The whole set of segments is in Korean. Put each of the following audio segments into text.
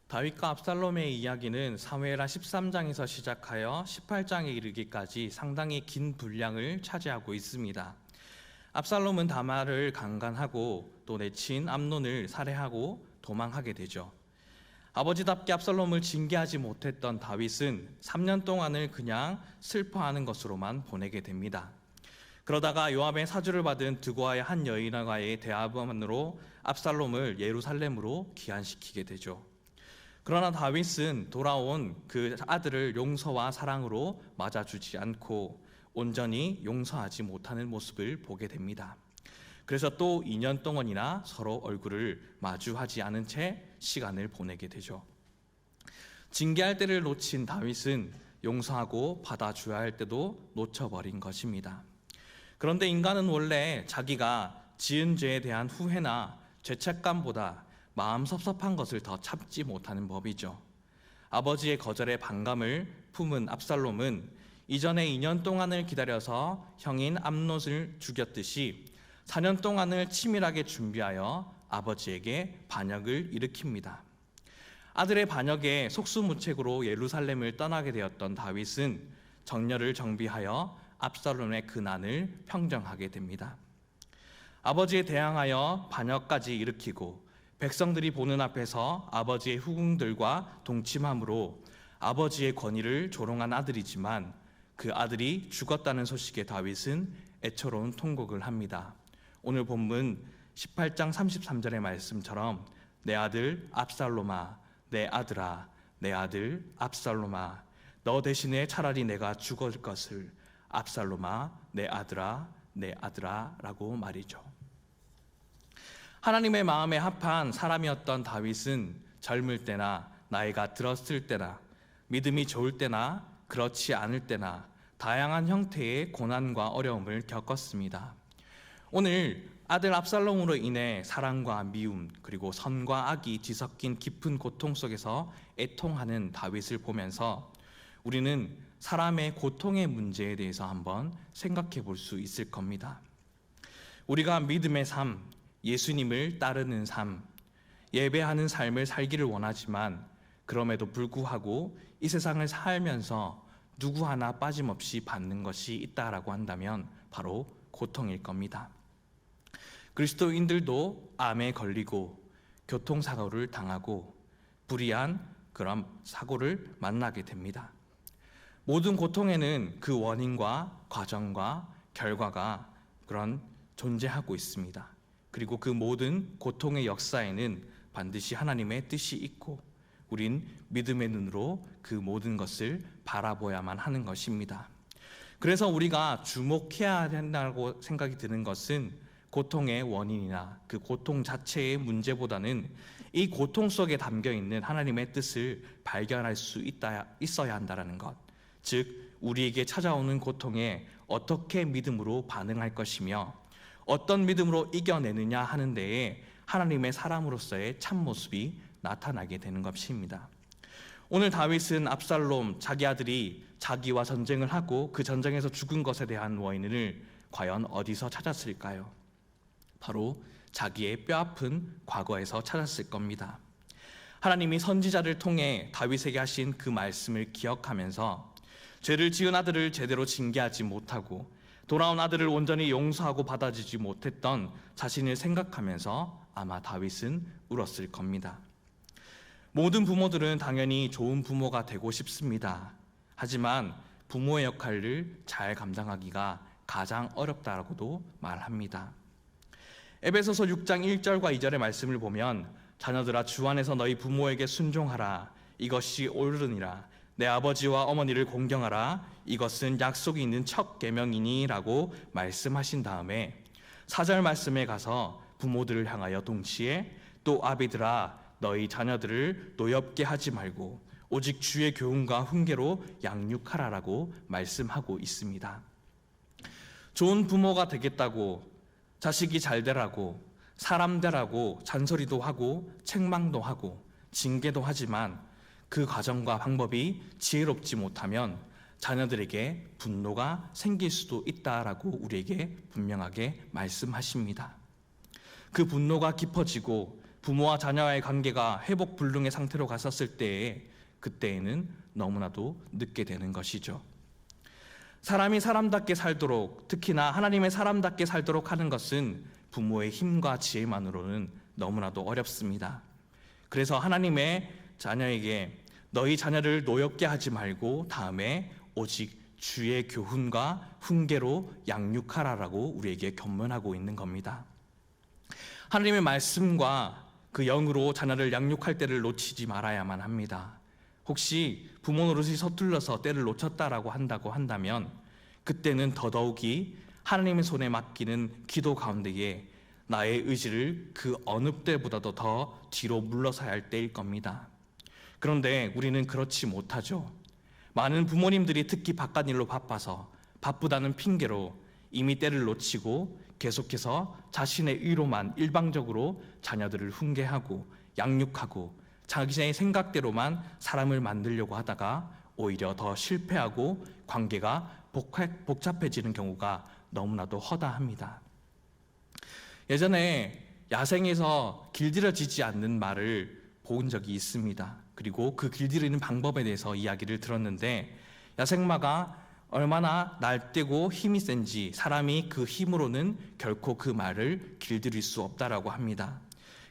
다윗과 압살롬의 이야기는 사무엘하 13장에서 시작하여 18장에 이르기까지 상당히 긴 분량을 차지하고 있습니다. 압살롬은 다말을 강간하고 또 내친 암논을 살해하고 도망하게 되죠. 아버지답게 압살롬을 징계하지 못했던 다윗은 3년 동안을 그냥 슬퍼하는 것으로만 보내게 됩니다. 그러다가 요압의 사주를 받은 드고아의 한 여인과의 대화만으로 압살롬을 예루살렘으로 귀환시키게 되죠. 그러나 다윗은 돌아온 그 아들을 용서와 사랑으로 맞아주지 않고 온전히 용서하지 못하는 모습을 보게 됩니다. 그래서 또 2년 동안이나 서로 얼굴을 마주하지 않은 채 시간을 보내게 되죠. 징계할 때를 놓친 다윗은 용서하고 받아줘야 할 때도 놓쳐버린 것입니다. 그런데 인간은 원래 자기가 지은 죄에 대한 후회나 죄책감보다 마음 섭섭한 것을 더 참지 못하는 법이죠. 아버지의 거절에 반감을 품은 압살롬은 이전에 2년 동안을 기다려서 형인 암논을 죽였듯이 4년 동안을 치밀하게 준비하여 아버지에게 반역을 일으킵니다. 아들의 반역에 속수무책으로 예루살렘을 떠나게 되었던 다윗은 정렬을 정비하여 압살롬의 근안을 평정하게 됩니다. 아버지에 대항하여 반역까지 일으키고 백성들이 보는 앞에서 아버지의 후궁들과 동침함으로 아버지의 권위를 조롱한 아들이지만 그 아들이 죽었다는 소식에 다윗은 애처로운 통곡을 합니다. 오늘 본문 18장 33절의 말씀처럼 내 아들 압살롬아, 내 아들아, 내 아들 압살롬아, 너 대신에 차라리 내가 죽을 것을 압살롬아, 내 아들아, 내 아들아 라고 말이죠. 하나님의 마음에 합한 사람이었던 다윗은 젊을 때나 나이가 들었을 때나 믿음이 좋을 때나 그렇지 않을 때나 다양한 형태의 고난과 어려움을 겪었습니다. 오늘 아들 압살롬으로 인해 사랑과 미움 그리고 선과 악이 뒤섞인 깊은 고통 속에서 애통하는 다윗을 보면서 우리는 사람의 고통의 문제에 대해서 한번 생각해 볼 수 있을 겁니다. 우리가 믿음의 삶, 예수님을 따르는 삶, 예배하는 삶을 살기를 원하지만 그럼에도 불구하고 이 세상을 살면서 누구 하나 빠짐없이 받는 것이 있다라고 한다면 바로 고통일 겁니다. 그리스도인들도 암에 걸리고 교통사고를 당하고 불의한 그런 사고를 만나게 됩니다. 모든 고통에는 그 원인과 과정과 결과가 그런 존재하고 있습니다. 그리고 그 모든 고통의 역사에는 반드시 하나님의 뜻이 있고 우린 믿음의 눈으로 그 모든 것을 바라보야만 하는 것입니다. 그래서 우리가 주목해야 된다고 생각이 드는 것은 고통의 원인이나 그 고통 자체의 문제보다는 이 고통 속에 담겨 있는 하나님의 뜻을 발견할 수 있어야 한다는 것. 즉 우리에게 찾아오는 고통에 어떻게 믿음으로 반응할 것이며 어떤 믿음으로 이겨내느냐 하는 데에 하나님의 사람으로서의 참모습이 나타나게 되는 것입니다. 오늘 다윗은 압살롬 자기 아들이 자기와 전쟁을 하고 그 전쟁에서 죽은 것에 대한 원인을 과연 어디서 찾았을까요? 바로 자기의 뼈아픈 과거에서 찾았을 겁니다. 하나님이 선지자를 통해 다윗에게 하신 그 말씀을 기억하면서 죄를 지은 아들을 제대로 징계하지 못하고 돌아온 아들을 온전히 용서하고 받아주지 못했던 자신을 생각하면서 아마 다윗은 울었을 겁니다. 모든 부모들은 당연히 좋은 부모가 되고 싶습니다. 하지만 부모의 역할을 잘 감당하기가 가장 어렵다고도 말합니다. 에베소서 6장 1절과 2절의 말씀을 보면 자녀들아 주 안에서 너희 부모에게 순종하라 이것이 옳으니라 내 아버지와 어머니를 공경하라 이것은 약속이 있는 첫 계명이니 라고 말씀하신 다음에 4절 말씀에 가서 부모들을 향하여 동시에 또 아비들아 너희 자녀들을 노엽게 하지 말고 오직 주의 교훈과 훈계로 양육하라 라고 말씀하고 있습니다. 좋은 부모가 되겠다고 자식이 잘 되라고 사람 되라고 잔소리도 하고 책망도 하고 징계도 하지만 그 과정과 방법이 지혜롭지 못하면 자녀들에게 분노가 생길 수도 있다라고 우리에게 분명하게 말씀하십니다. 그 분노가 깊어지고 부모와 자녀와의 관계가 회복 불능의 상태로 갔었을 때에 그때에는 너무나도 늦게 되는 것이죠. 사람이 사람답게 살도록, 특히나 하나님의 사람답게 살도록 하는 것은 부모의 힘과 지혜만으로는 너무나도 어렵습니다. 그래서 하나님의 자녀에게 너희 자녀를 노엽게 하지 말고 다음에 오직 주의 교훈과 훈계로 양육하라라고 우리에게 권면하고 있는 겁니다. 하나님의 말씀과 그 영으로 자녀를 양육할 때를 놓치지 말아야만 합니다. 혹시 부모 노릇이 서툴러서 때를 놓쳤다라고 한다면 그때는 더더욱이 하나님의 손에 맡기는 기도 가운데에 나의 의지를 그 어느 때보다도 더 뒤로 물러서야 할 때일 겁니다. 그런데 우리는 그렇지 못하죠. 많은 부모님들이 특히 바깥일로 바빠서 바쁘다는 핑계로 이미 때를 놓치고 계속해서 자신의 의로만 일방적으로 자녀들을 훈계하고 양육하고 자기의 생각대로만 사람을 만들려고 하다가 오히려 더 실패하고 관계가 복잡해지는 경우가 너무나도 허다합니다. 예전에 야생에서 길들여지지 않는 말을 본 적이 있습니다. 그리고 그 길들이는 방법에 대해서 이야기를 들었는데 야생마가 얼마나 날뛰고 힘이 센지 사람이 그 힘으로는 결코 그 말을 길들일 수 없다라고 합니다.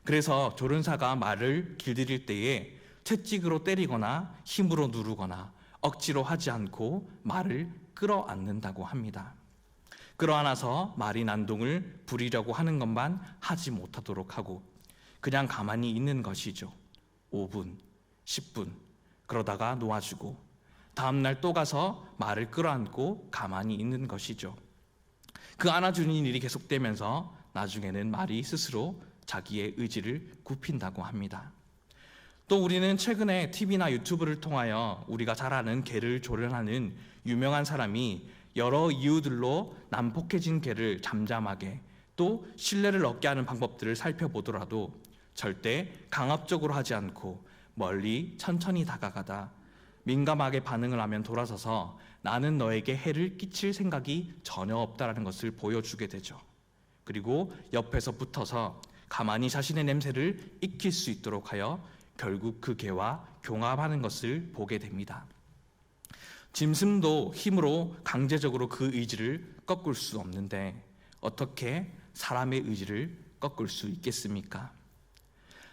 그래서 조련사가 말을 길들일 때에 채찍으로 때리거나 힘으로 누르거나 억지로 하지 않고 말을 끌어안는다고 합니다. 끌어안아서 말이 난동을 부리려고 하는 것만 하지 못하도록 하고 그냥 가만히 있는 것이죠. 5분, 10분 그러다가 놓아주고 다음날 또 가서 말을 끌어안고 가만히 있는 것이죠. 그 안아주는 일이 계속되면서 나중에는 말이 스스로 자기의 의지를 굽힌다고 합니다. 또 우리는 최근에 TV나 유튜브를 통하여 우리가 잘 아는 개를 조련하는 유명한 사람이 여러 이유들로 난폭해진 개를 잠잠하게 또 신뢰를 얻게 하는 방법들을 살펴보더라도 절대 강압적으로 하지 않고 멀리 천천히 다가가다 민감하게 반응을 하면 돌아서서 나는 너에게 해를 끼칠 생각이 전혀 없다라는 것을 보여주게 되죠. 그리고 옆에서 붙어서 가만히 자신의 냄새를 익힐 수 있도록 하여 결국 그 개와 교감하는 것을 보게 됩니다. 짐승도 힘으로 강제적으로 그 의지를 꺾을 수 없는데 어떻게 사람의 의지를 꺾을 수 있겠습니까?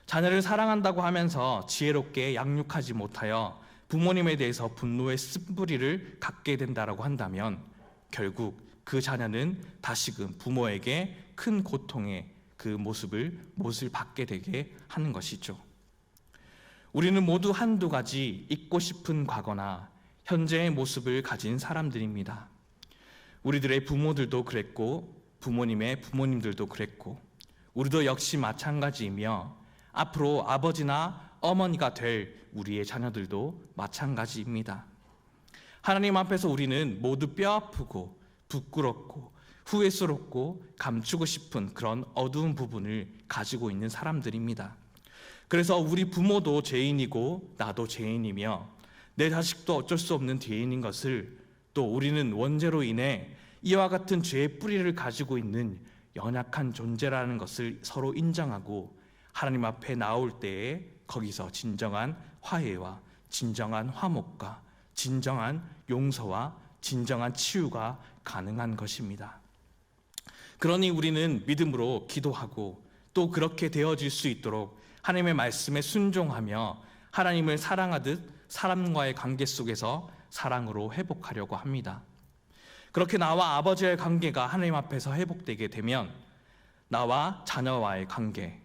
자녀를 사랑한다고 하면서 지혜롭게 양육하지 못하여 부모님에 대해서 분노의 쓴뿌리를 갖게 된다라고 한다면 결국 그 자녀는 다시금 부모에게 큰 고통의 그 못을 받게 되게 하는 것이죠. 우리는 모두 한두 가지 잊고 싶은 과거나 현재의 모습을 가진 사람들입니다. 우리들의 부모들도 그랬고 부모님의 부모님들도 그랬고 우리도 역시 마찬가지이며 앞으로 아버지나 어머니가 될 우리의 자녀들도 마찬가지입니다. 하나님 앞에서 우리는 모두 뼈아프고 부끄럽고 후회스럽고 감추고 싶은 그런 어두운 부분을 가지고 있는 사람들입니다. 그래서 우리 부모도 죄인이고 나도 죄인이며 내 자식도 어쩔 수 없는 죄인인 것을 또 우리는 원죄로 인해 이와 같은 죄의 뿌리를 가지고 있는 연약한 존재라는 것을 서로 인정하고 하나님 앞에 나올 때에 거기서 진정한 화해와 진정한 화목과 진정한 용서와 진정한 치유가 가능한 것입니다. 그러니 우리는 믿음으로 기도하고 또 그렇게 되어질 수 있도록 하나님의 말씀에 순종하며 하나님을 사랑하듯 사람과의 관계 속에서 사랑으로 회복하려고 합니다. 그렇게 나와 아버지의 관계가 하나님 앞에서 회복되게 되면 나와 자녀와의 관계,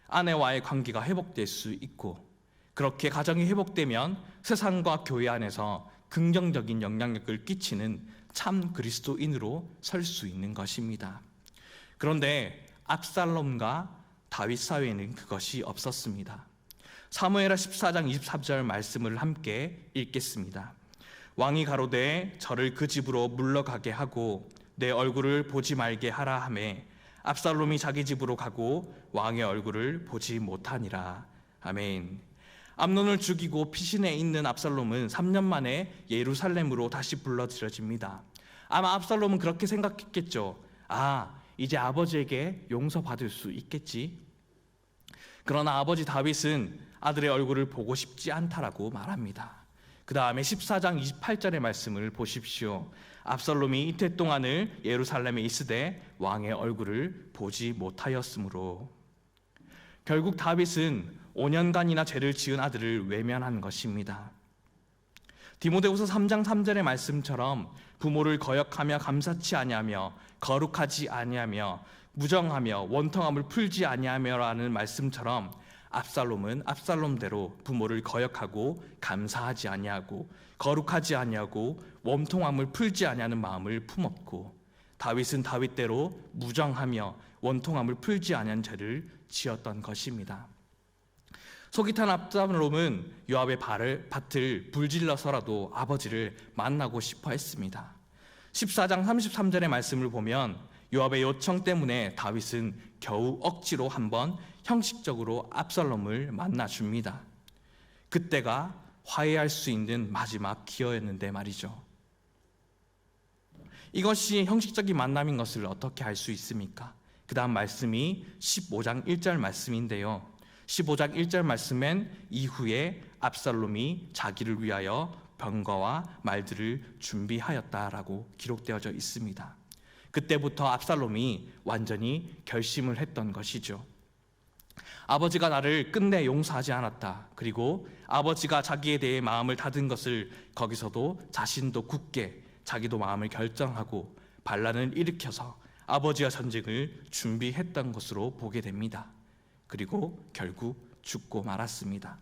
아내와의 관계가 회복될 수 있고 그렇게 가정이 회복되면 세상과 교회 안에서 긍정적인 영향력을 끼치는 참 그리스도인으로 설 수 있는 것입니다. 그런데 압살롬과 다윗 사회에는 그것이 없었습니다. 사무엘하 14장 23절 말씀을 함께 읽겠습니다. 왕이 가로되 저를 그 집으로 물러가게 하고 내 얼굴을 보지 말게 하라 하매 압살롬이 자기 집으로 가고 왕의 얼굴을 보지 못하니라. 아멘. 암논을 죽이고 피신해 있는 압살롬은 3년 만에 예루살렘으로 다시 불러들여집니다. 아마 압살롬은 그렇게 생각했겠죠. 이제 아버지에게 용서받을 수 있겠지. 그러나 아버지 다윗은 아들의 얼굴을 보고 싶지 않다라고 말합니다. 그 다음에 14장 28절의 말씀을 보십시오. 압살롬이 이태 동안을 예루살렘에 있으되 왕의 얼굴을 보지 못하였으므로. 결국 다윗은 5년간이나 죄를 지은 아들을 외면한 것입니다. 디모데후서 3장 3절의 말씀처럼 부모를 거역하며 감사치 아니하며 거룩하지 아니하며 무정하며 원통함을 풀지 아니하며라는 말씀처럼 압살롬은 압살롬대로 부모를 거역하고 감사하지 아니하고 거룩하지 아니하고 원통함을 풀지 아니하는 마음을 품었고, 다윗은 다윗대로 무정하며 원통함을 풀지 아니한 죄를 지었던 것입니다. 속이 탄 압살롬은 요압의 밭을 불질러서라도 아버지를 만나고 싶어 했습니다. 14장 33절의 말씀을 보면 요압의 요청 때문에 다윗은 겨우 억지로 한번 형식적으로 압살롬을 만나줍니다. 그때가 화해할 수 있는 마지막 기회였는데 말이죠. 이것이 형식적인 만남인 것을 어떻게 알 수 있습니까? 그 다음 말씀이 15장 1절 말씀인데요. 15장 1절 말씀엔 이후에 압살롬이 자기를 위하여 병거와 말들을 준비하였다라고 기록되어져 있습니다. 그때부터 압살롬이 완전히 결심을 했던 것이죠. 아버지가 나를 끝내 용서하지 않았다. 그리고 아버지가 자기에 대해 마음을 닫은 것을 거기서도 자신도 굳게 자기도 마음을 결정하고 반란을 일으켜서 아버지와 전쟁을 준비했던 것으로 보게 됩니다. 그리고 결국 죽고 말았습니다.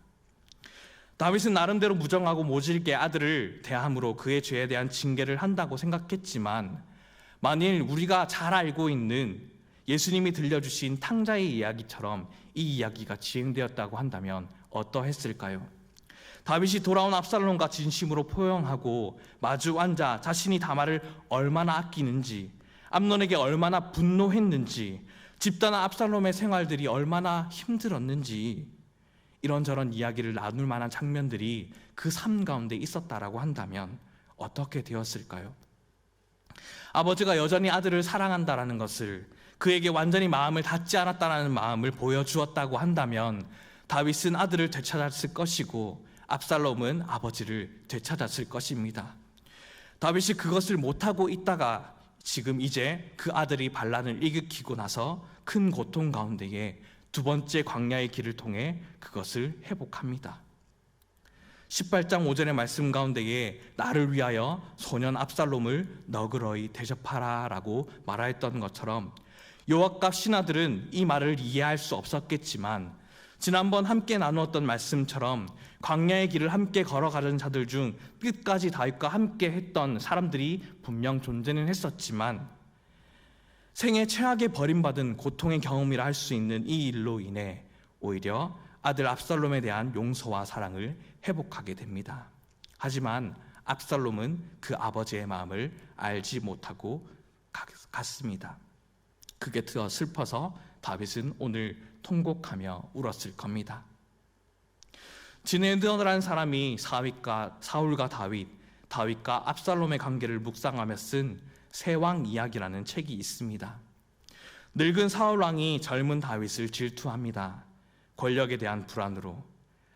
다윗은 나름대로 무정하고 모질게 아들을 대함으로 그의 죄에 대한 징계를 한다고 생각했지만, 만일 우리가 잘 알고 있는 예수님이 들려주신 탕자의 이야기처럼 이 이야기가 진행되었다고 한다면 어떠했을까요? 다윗이 돌아온 압살롬과 진심으로 포용하고 마주 앉아 자신이 다말을 얼마나 아끼는지, 암논에게 얼마나 분노했는지, 집단 압살롬의 생활들이 얼마나 힘들었는지 이런저런 이야기를 나눌 만한 장면들이 그 삶 가운데 있었다라고 한다면 어떻게 되었을까요? 아버지가 여전히 아들을 사랑한다라는 것을, 그에게 완전히 마음을 닫지 않았다는 마음을 보여주었다고 한다면 다윗은 아들을 되찾았을 것이고 압살롬은 아버지를 되찾았을 것입니다. 다윗이 그것을 못하고 있다가 지금 이제 그 아들이 반란을 일으키고 나서 큰 고통 가운데에 두 번째 광야의 길을 통해 그것을 회복합니다. 18장 5절의 말씀 가운데에 나를 위하여 소년 압살롬을 너그러이 대접하라 라고 말하였던 것처럼 요압과 신하들은 이 말을 이해할 수 없었겠지만, 지난번 함께 나누었던 말씀처럼 광야의 길을 함께 걸어가는 자들 중 끝까지 다윗과 함께 했던 사람들이 분명 존재는 했었지만, 생애 최악의 버림받은 고통의 경험이라 할 수 있는 이 일로 인해 오히려 아들 압살롬에 대한 용서와 사랑을 회복하게 됩니다. 하지만 압살롬은 그 아버지의 마음을 알지 못하고 갔습니다. 그게 더 슬퍼서 다윗은 오늘 통곡하며 울었을 겁니다. 지네드라는 사람이 사울과 다윗과 압살롬의 관계를 묵상하며 쓴 세왕 이야기라는 책이 있습니다. 늙은 사울 왕이 젊은 다윗을 질투합니다. 권력에 대한 불안으로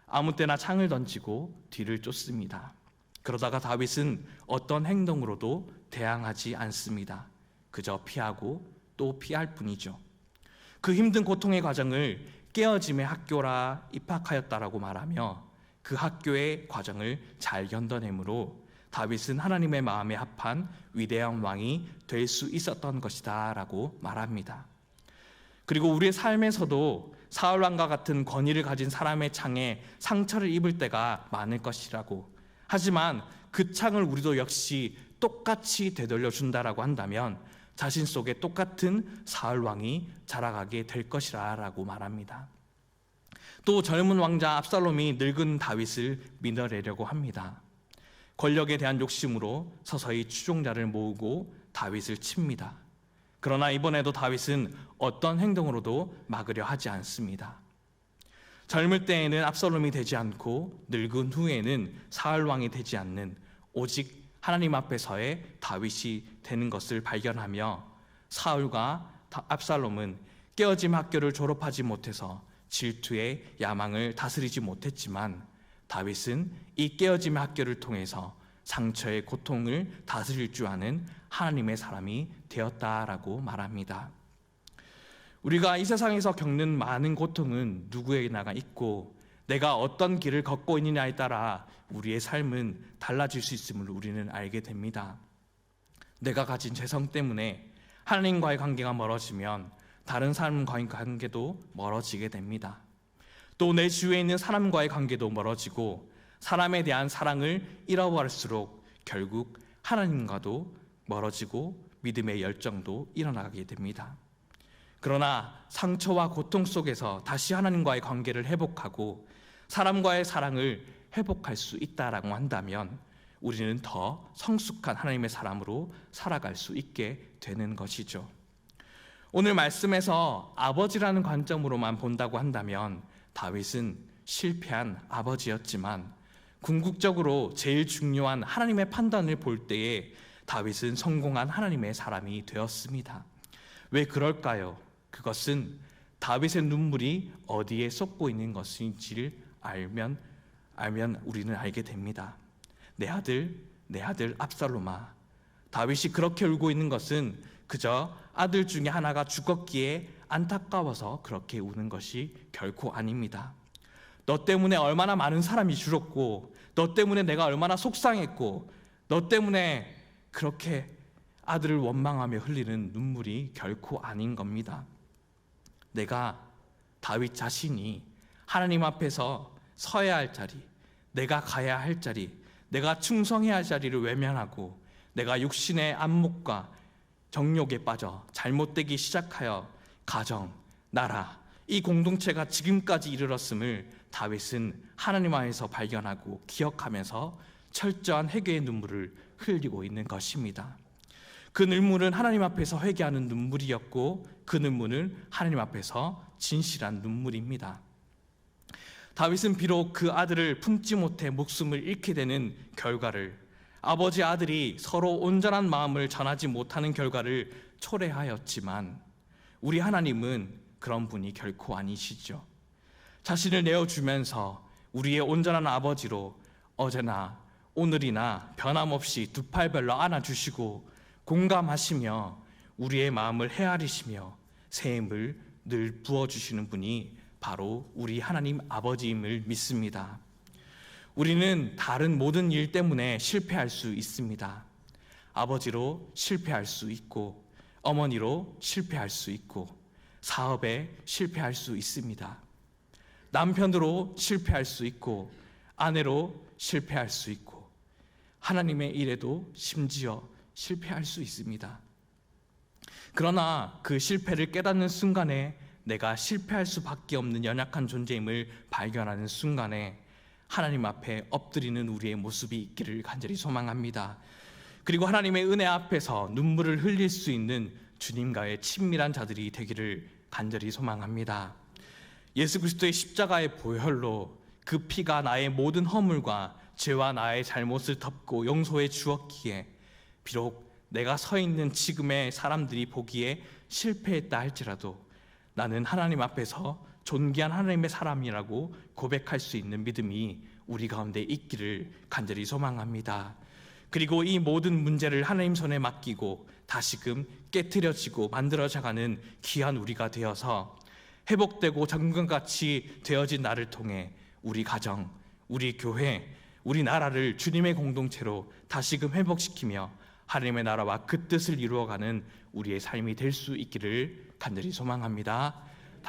아무 때나 창을 던지고 뒤를 쫓습니다. 그러다가 다윗은 어떤 행동으로도 대항하지 않습니다. 그저 피하고 또 피할 뿐이죠. 그 힘든 고통의 과정을 깨어짐의 학교라 입학하였다라고 말하며 그 학교의 과정을 잘 견뎌내므로 다윗은 하나님의 마음에 합한 위대한 왕이 될 수 있었던 것이다 라고 말합니다. 그리고 우리의 삶에서도 사울왕과 같은 권위를 가진 사람의 창에 상처를 입을 때가 많을 것이라고, 하지만 그 창을 우리도 역시 똑같이 되돌려준다라고 한다면 자신 속에 똑같은 사울왕이 자라가게 될 것이라 라고 말합니다. 또 젊은 왕자 압살롬이 늙은 다윗을 밀어내려고 합니다. 권력에 대한 욕심으로 서서히 추종자를 모으고 다윗을 칩니다. 그러나 이번에도 다윗은 어떤 행동으로도 막으려 하지 않습니다. 젊을 때에는 압살롬이 되지 않고 늙은 후에는 사울왕이 되지 않는 오직 하나님 앞에서의 다윗이 되는 것을 발견하며 사울과 압살롬은 깨어짐 학교를 졸업하지 못해서 질투의 야망을 다스리지 못했지만 다윗은 이 깨어짐의 학교를 통해서 상처의 고통을 다스릴 줄 아는 하나님의 사람이 되었다라고 말합니다. 우리가 이 세상에서 겪는 많은 고통은 누구에게나 있고 내가 어떤 길을 걷고 있느냐에 따라 우리의 삶은 달라질 수 있음을 우리는 알게 됩니다. 내가 가진 죄성 때문에 하나님과의 관계가 멀어지면 다른 사람과의 관계도 멀어지게 됩니다. 또 내 주위에 있는 사람과의 관계도 멀어지고 사람에 대한 사랑을 잃어버릴수록 결국 하나님과도 멀어지고 믿음의 열정도 일어나게 됩니다. 그러나 상처와 고통 속에서 다시 하나님과의 관계를 회복하고 사람과의 사랑을 회복할 수 있다라고 한다면 우리는 더 성숙한 하나님의 사람으로 살아갈 수 있게 되는 것이죠. 오늘 말씀에서 아버지라는 관점으로만 본다고 한다면 다윗은 실패한 아버지였지만 궁극적으로 제일 중요한 하나님의 판단을 볼 때에 다윗은 성공한 하나님의 사람이 되었습니다. 왜 그럴까요? 그것은 다윗의 눈물이 어디에 쏟고 있는 것인지를 알면 우리는 알게 됩니다. 내 아들 압살롬아. 다윗이 그렇게 울고 있는 것은 그저 아들 중에 하나가 죽었기에 안타까워서 그렇게 우는 것이 결코 아닙니다. 너 때문에 얼마나 많은 사람이 죽었고, 너 때문에 내가 얼마나 속상했고, 너 때문에 그렇게 아들을 원망하며 흘리는 눈물이 결코 아닌 겁니다. 내가 다윗 자신이 하나님 앞에서 서야 할 자리, 내가 가야 할 자리, 내가 충성해야 할 자리를 외면하고 내가 육신의 안목과 정욕에 빠져 잘못되기 시작하여 가정, 나라, 이 공동체가 지금까지 이르렀음을 다윗은 하나님 안에서 발견하고 기억하면서 철저한 회개의 눈물을 흘리고 있는 것입니다. 그 눈물은 하나님 앞에서 회개하는 눈물이었고 그 눈물은 하나님 앞에서 진실한 눈물입니다. 다윗은 비록 그 아들을 품지 못해 목숨을 잃게 되는 결과를, 아버지 아들이 서로 온전한 마음을 전하지 못하는 결과를 초래하였지만 우리 하나님은 그런 분이 결코 아니시죠. 자신을 내어주면서 우리의 온전한 아버지로 어제나 오늘이나 변함없이 두 팔 별로 안아주시고 공감하시며 우리의 마음을 헤아리시며 새 힘을 늘 부어주시는 분이 바로 우리 하나님 아버지임을 믿습니다. 우리는 다른 모든 일 때문에 실패할 수 있습니다. 아버지로 실패할 수 있고 어머니로 실패할 수 있고 사업에 실패할 수 있습니다. 남편으로 실패할 수 있고 아내로 실패할 수 있고 하나님의 일에도 심지어 실패할 수 있습니다. 그러나 그 실패를 깨닫는 순간에 내가 실패할 수밖에 없는 연약한 존재임을 발견하는 순간에 하나님 앞에 엎드리는 우리의 모습이 있기를 간절히 소망합니다. 그리고 하나님의 은혜 앞에서 눈물을 흘릴 수 있는 주님과의 친밀한 자들이 되기를 간절히 소망합니다. 예수 그리스도의 십자가의 보혈로 그 피가 나의 모든 허물과 죄와 나의 잘못을 덮고 용서해 주었기에 비록 내가 서 있는 지금의 사람들이 보기에 실패했다 할지라도 나는 하나님 앞에서 존귀한 하나님의 사람이라고 고백할 수 있는 믿음이 우리 가운데 있기를 간절히 소망합니다. 그리고 이 모든 문제를 하나님 손에 맡기고 다시금 깨트려지고 만들어져가는 귀한 우리가 되어서 회복되고 정금같이 되어진 나를 통해 우리 가정, 우리 교회, 우리 나라를 주님의 공동체로 다시금 회복시키며 하나님의 나라와 그 뜻을 이루어가는 우리의 삶이 될 수 있기를 간절히 소망합니다.